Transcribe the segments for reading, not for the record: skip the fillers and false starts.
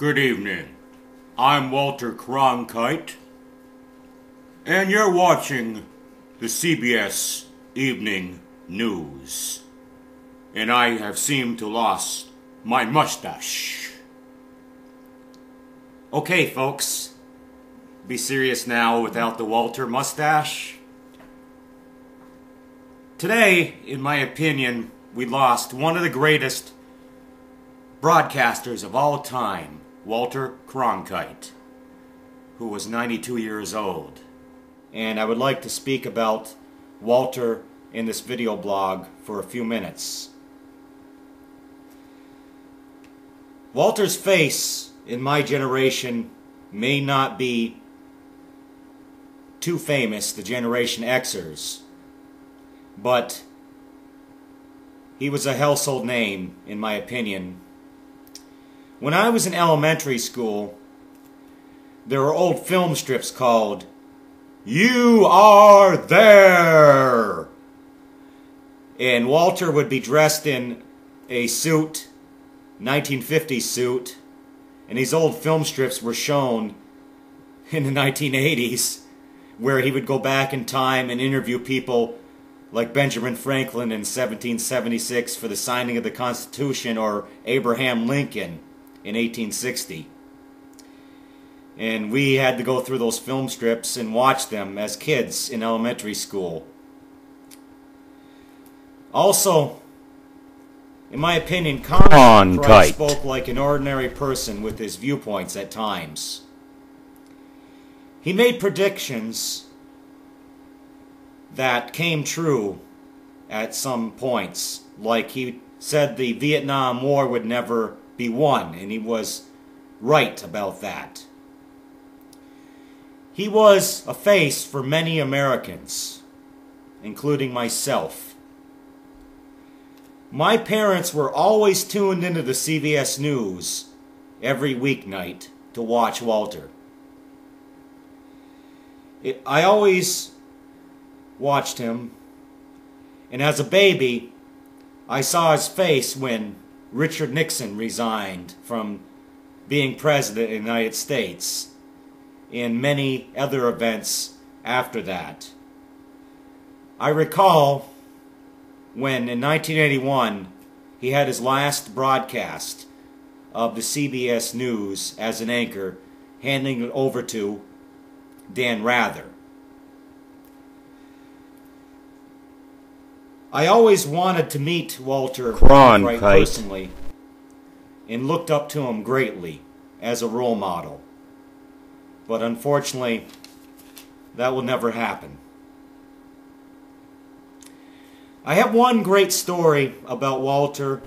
Good evening. I'm Walter Cronkite, and you're watching the CBS Evening News. And I have seemed to lost my mustache. Okay, folks. Be serious now without the Walter mustache. Today, in my opinion, we lost one of the greatest broadcasters of all time, Walter Cronkite, who was 92 years old. And I would like to speak about Walter in this video blog for a few minutes. Walter's face in my generation may not be too famous, the Generation Xers, but he was a household name, in my opinion. When I was in elementary school, there were old film strips called "You Are There!" And Walter would be dressed in a suit, 1950s suit, and these old film strips were shown in the 1980s, where he would go back in time and interview people like Benjamin Franklin in 1776 for the signing of the Constitution, or Abraham Lincoln in 1860. And we had to go through those film strips and watch them as kids in elementary school. Also, in my opinion, Cronkite spoke like an ordinary person with his viewpoints at times. He made predictions that came true at some points. Like he said the Vietnam War would never be won, and he was right about that. He was a face for many Americans, including myself. My parents were always tuned into the CBS News every weeknight to watch Walter. I always watched him, and as a baby, I saw his face when Richard Nixon resigned from being president of the United States, and many other events after that. I recall when in 1981 he had his last broadcast of the CBS News as an anchor, handing it over to Dan Rather. I always wanted to meet Walter Cronkite personally and looked up to him greatly as a role model. But unfortunately, that will never happen. I have one great story about Walter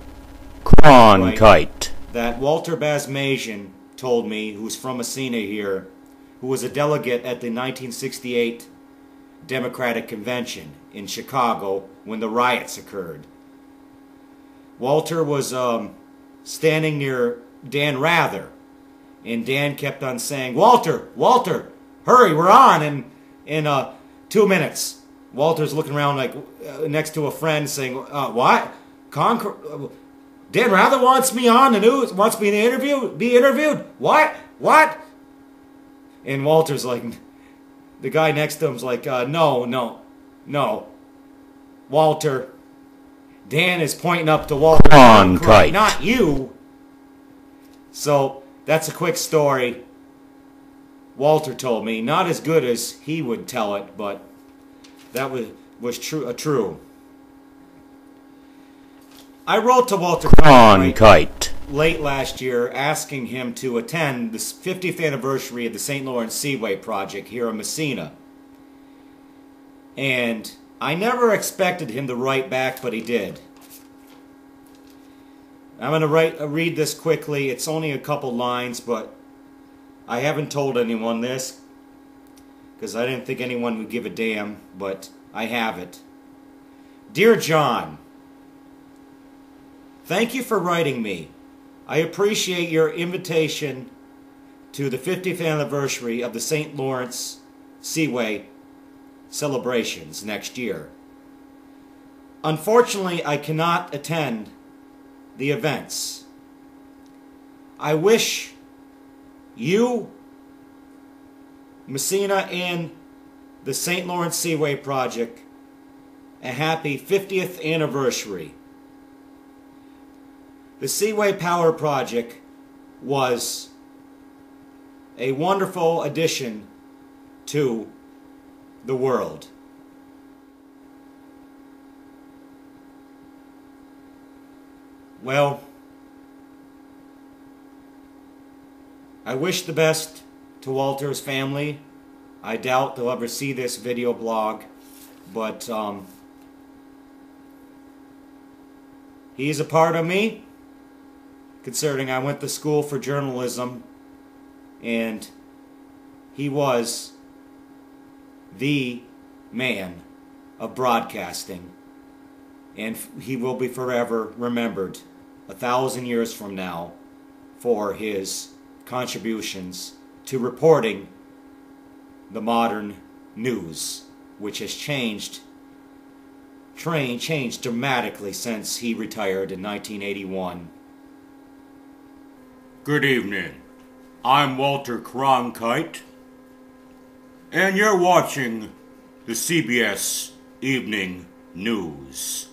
Cronkite that Walter Basmajian told me, who's from Messina here, who was a delegate at the 1968 Democratic Convention in Chicago when the riots occurred. Walter was standing near Dan Rather, and Dan kept on saying, "Walter, Walter, hurry, we're on in 2 minutes." Walter's looking around like next to a friend saying, "What? Dan Rather wants me on the news, wants me to be interviewed? What? What?" And Walter's like, the guy next to him's like, no. Walter, Dan is pointing up to Walter Cronkite, not you. So, that's a quick story Walter told me. Not as good as he would tell it, but that was true. I wrote to Walter Cronkite late last year asking him to attend the 50th anniversary of the St. Lawrence Seaway project here in Messina. And I never expected him to write back, but he did. I'm going to read this quickly. It's only a couple lines, but I haven't told anyone this because I didn't think anyone would give a damn, but I have it. Dear John, thank you for writing me. I appreciate your invitation to the 50th anniversary of the St. Lawrence Seaway celebrations next year. Unfortunately, I cannot attend the events. I wish you, Messina, and the St. Lawrence Seaway Project a happy 50th anniversary. The Seaway Power Project was a wonderful addition to the world. Well, I wish the best to Walter's family. I doubt they'll ever see this video blog, but he's a part of me, considering I went to school for journalism, and he was the man of broadcasting, and he will be forever remembered 1,000 years from now for his contributions to reporting the modern news, which has changed dramatically since he retired in 1981. Good evening. I'm Walter Cronkite, and you're watching the CBS Evening News.